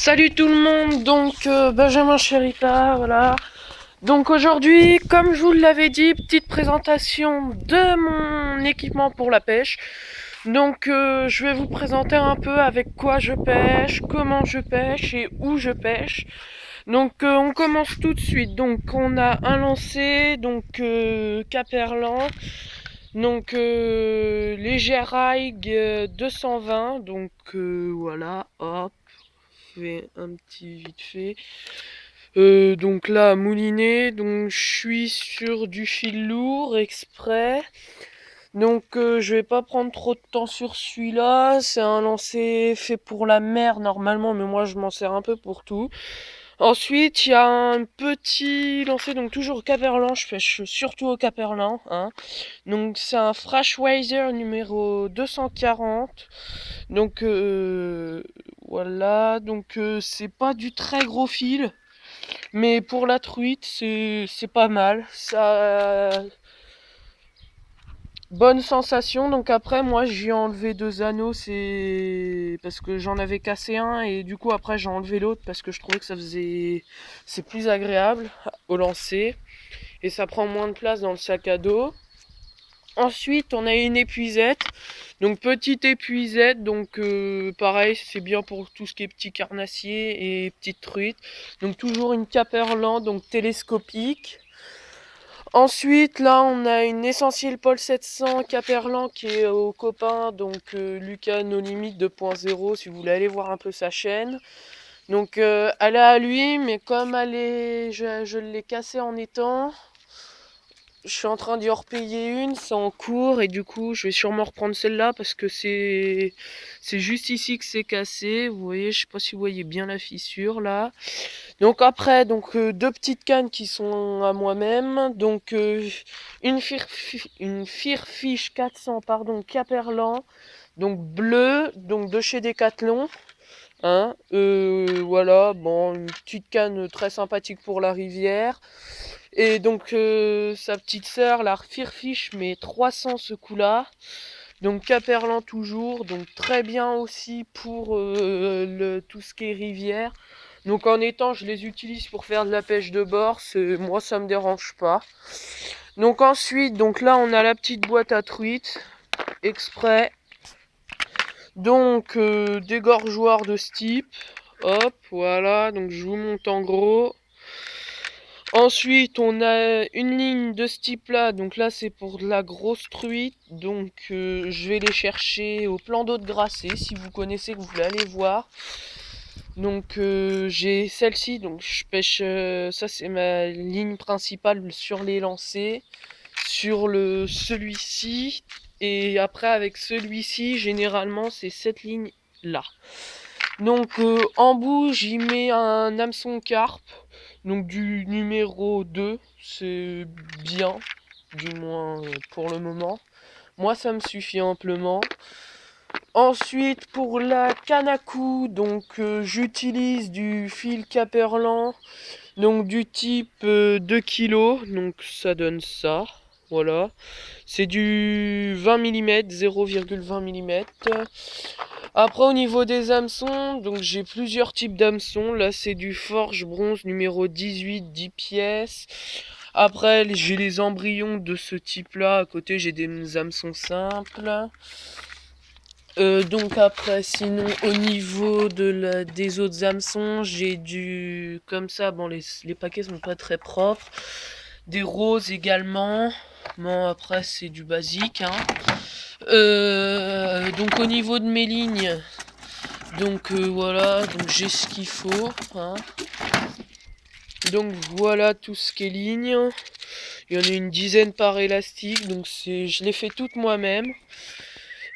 Salut tout le monde, donc Benjamin Chéripa, voilà. Donc aujourd'hui, comme je vous l'avais dit, petite présentation de mon équipement pour la pêche. Donc je vais vous présenter un peu avec quoi je pêche, comment je pêche et où je pêche. Donc on commence tout de suite. Donc on a un lancer, donc Caperlan, donc léger Raig 220, donc voilà, hop, fait un petit vite fait. Donc là, mouliné, donc je suis sur du fil lourd exprès. Donc je vais pas prendre trop de temps sur celui-là. C'est un lancer fait pour la mer normalement, mais moi je m'en sers un peu pour tout. Ensuite, il y a un petit lancer, donc toujours au Caperlan, je pêche surtout au Caperlan, hein. Donc c'est un Freshwater numéro 240. Donc voilà, donc c'est pas du très gros fil, mais pour la truite c'est pas mal. Ça bonne sensation. Donc après moi j'ai enlevé deux anneaux, c'est parce que j'en avais cassé un et du coup après j'ai enlevé l'autre parce que je trouvais que c'est plus agréable au lancer et ça prend moins de place dans le sac à dos. Ensuite, on a une épuisette. Donc petite épuisette, donc pareil, c'est bien pour tout ce qui est petits carnassiers et petites truites. Donc toujours une Caperlan, donc télescopique. Ensuite, là, on a une Essentiel Paul 700 Caperlan qui est au copain, donc Lucas No Limite 2.0, si vous voulez aller voir un peu sa chaîne. Donc elle est à lui, mais comme je l'ai cassée en étang, je suis en train d'y repayer une, c'est en cours et du coup je vais sûrement reprendre celle-là parce que c'est juste ici que c'est cassé. Vous voyez, je sais pas si vous voyez bien la fissure là. Donc après deux petites cannes qui sont à moi-même. Donc une Firfish 400 pardon Caperlan, donc bleu, donc de chez Decathlon. Hein, voilà, bon, une petite canne très sympathique pour la rivière. Et donc sa petite sœur, la Firfish, mais 300 ce coup-là. Donc Caperlan toujours, donc très bien aussi pour tout ce qui est rivière. Donc en étang, je les utilise pour faire de la pêche de bord, moi ça me dérange pas. Donc ensuite, donc là on a la petite boîte à truite, exprès. Donc dégorgeoir de ce type. Hop, voilà, donc je vous montre en gros. Ensuite, on a une ligne de ce type-là. Donc là, c'est pour de la grosse truite. Donc je vais les chercher au plan d'eau de Grasset. Si vous connaissez, que vous voulez aller voir. Donc j'ai celle-ci. Donc je pêche. Ça, c'est ma ligne principale sur les lancers. Sur celui-ci. Et après, avec celui-ci, généralement, c'est cette ligne-là. Donc en bout, j'y mets un hameçon carpe. Donc du numéro 2, c'est bien, du moins pour le moment. Moi, ça me suffit amplement. Ensuite, pour la canne à coups, donc j'utilise du fil Caperlan, donc du type 2 kg, donc ça donne ça. Voilà, c'est du 20 mm, 0,20 mm. Après au niveau des hameçons, donc j'ai plusieurs types d'hameçons. Là c'est du Forge Bronze numéro 18, 10 pièces. Après j'ai les embryons de ce type là. À côté j'ai des hameçons simples. Donc après sinon au niveau des autres hameçons, j'ai du comme ça. Bon les paquets sont pas très propres. Des roses également. Bon après c'est du basique hein. Donc au niveau de mes lignes, donc voilà, donc j'ai ce qu'il faut. Hein. Donc voilà tout ce qui est ligne. Il y en a une dizaine par élastique, donc je les fais toutes moi-même.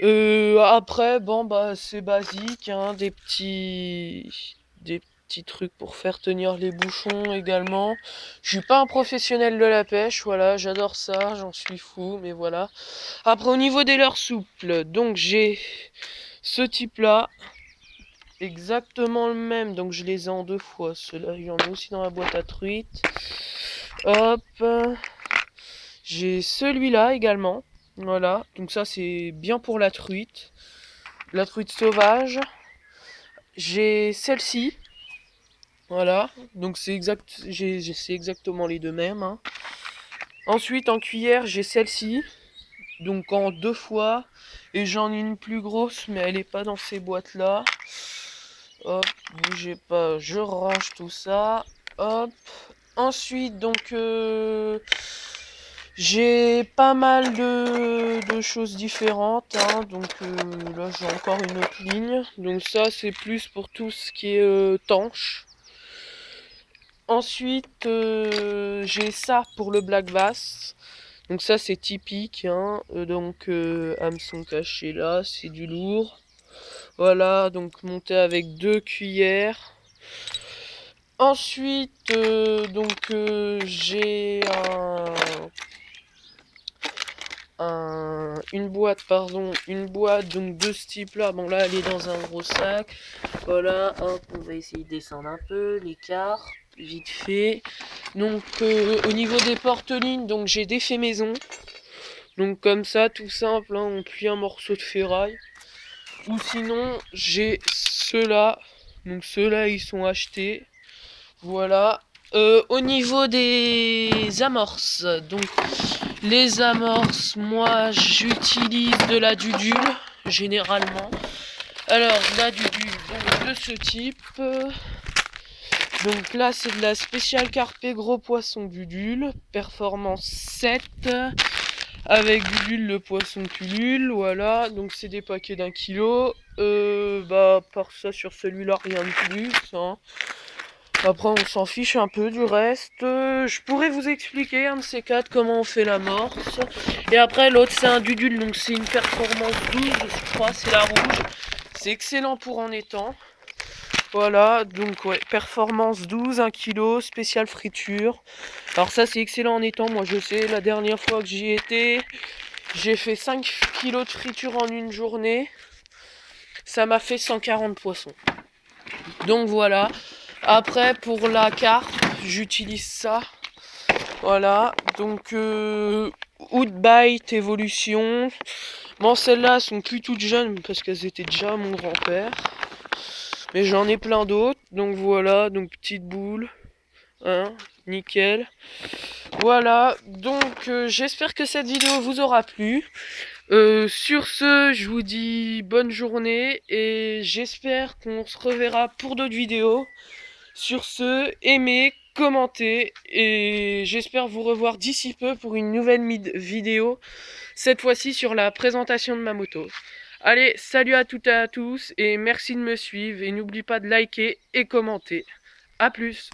Après, bon bah c'est basique, hein, des petits trucs pour faire tenir les bouchons également. Je suis pas un professionnel de la pêche, voilà, j'adore ça, j'en suis fou, mais voilà. Après au niveau des leurres souples, donc j'ai ce type là. Exactement le même, donc je les ai en deux fois. Ceux-là, il y en a aussi dans la boîte à truite. Hop. J'ai celui-là également. Voilà, donc ça c'est bien pour la truite sauvage. J'ai celle-ci. Voilà, donc c'est exact, c'est exactement les deux mêmes, hein. Ensuite, en cuillère, j'ai celle-ci, donc en 2 fois. Et j'en ai une plus grosse, mais elle n'est pas dans ces boîtes-là. Hop, bougez pas, je range tout ça. Hop. Ensuite, donc, j'ai pas mal de choses différentes, hein. Donc là, j'ai encore une autre ligne. Donc ça, c'est plus pour tout ce qui est tanche. Ensuite, j'ai ça pour le black bass. Donc ça, c'est typique, hein. Donc, hameçon caché là, c'est du lourd. Voilà, donc monté avec 2 cuillères. Ensuite, donc, j'ai une boîte, pardon, une boîte donc de ce type-là. Bon là, elle est dans un gros sac. Voilà, hop, on va essayer de descendre un peu l'écart, vite fait. Donc, au niveau des porte-lignes, donc j'ai des faits maison. Donc comme ça, tout simple, hein, on plie un morceau de ferraille. Ou sinon, j'ai ceux-là. Donc ceux-là, ils sont achetés. Voilà. Au niveau des amorces, donc les amorces, moi j'utilise de la Dudule, généralement. Alors, la Dudule, donc, de ce type. Donc là, c'est de la Special Carpe Gros Poisson Dudule, performance 7. Avec Gulule le poisson pullule, voilà, donc c'est des paquets d'1 kilo. Bah, par ça, sur celui-là, rien de plus, hein. Après, on s'en fiche un peu du reste. Je pourrais vous expliquer, un de ces quatre, comment on fait l'amorce. Et après, l'autre, c'est un Dudule, donc c'est une performance 12, je crois, c'est la rouge. C'est excellent pour en étang. Voilà, donc ouais, performance 12, 1 kg, spécial friture. Alors ça, c'est excellent en étang, moi je sais, la dernière fois que j'y étais, j'ai fait 5 kilos de friture en une journée. Ça m'a fait 140 poissons. Donc voilà. Après, pour la carpe, j'utilise ça. Voilà. Donc, Woodbite Evolution. Bon, celles-là sont plus toutes jeunes parce qu'elles étaient déjà à mon grand-père. Mais j'en ai plein d'autres. Donc voilà. Donc, petite boule. Hein, nickel. Voilà. Donc, j'espère que cette vidéo vous aura plu. Sur ce, je vous dis bonne journée et j'espère qu'on se reverra pour d'autres vidéos. Sur ce, aimez, commentez et j'espère vous revoir d'ici peu pour une nouvelle vidéo, cette fois-ci sur la présentation de ma moto. Allez, salut à toutes et à tous et merci de me suivre et n'oublie pas de liker et commenter. A plus!